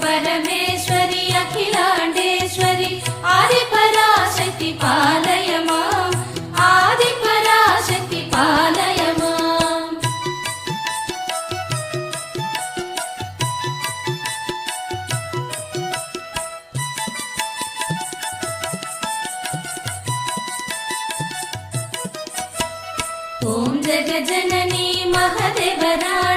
परमेश्वरि अखिलाण्डेश्वरि आदिपराशक्ति पालय माम् आदिपराशक्ति पालय माम्। ॐ जगज्जननी महदेवराणि